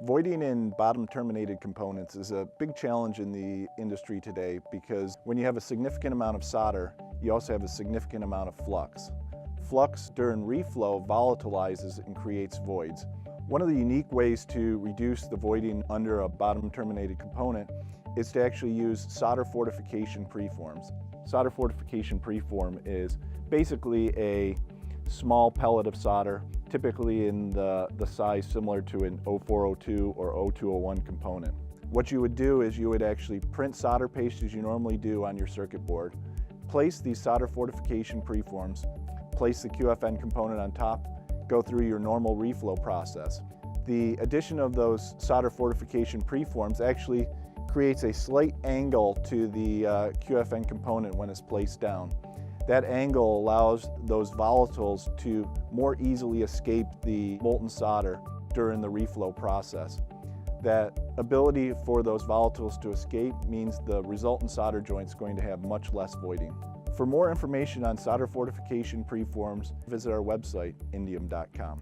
Voiding in bottom terminated components is a big challenge in the industry today because when you have a significant amount of solder, you also have a significant amount of flux. Flux during reflow volatilizes and creates voids. One of the unique ways to reduce the voiding under a bottom terminated component is to actually use Solder Fortification Preforms. Solder Fortification Preform is basically a small pellet of solder, typically in the size similar to an 0402 or 0201 component. What you would do is you would actually print solder paste as you normally do on your circuit board, place these Solder Fortification Preforms, place the QFN component on top, go through your normal reflow process. The addition of those Solder Fortification Preforms actually creates a slight angle to the QFN component when it's placed down. That angle allows those volatiles to more easily escape the molten solder during the reflow process. That ability for those volatiles to escape means the resultant solder joint is going to have much less voiding. For more information on Solder Fortification Preforms, visit our website, indium.com.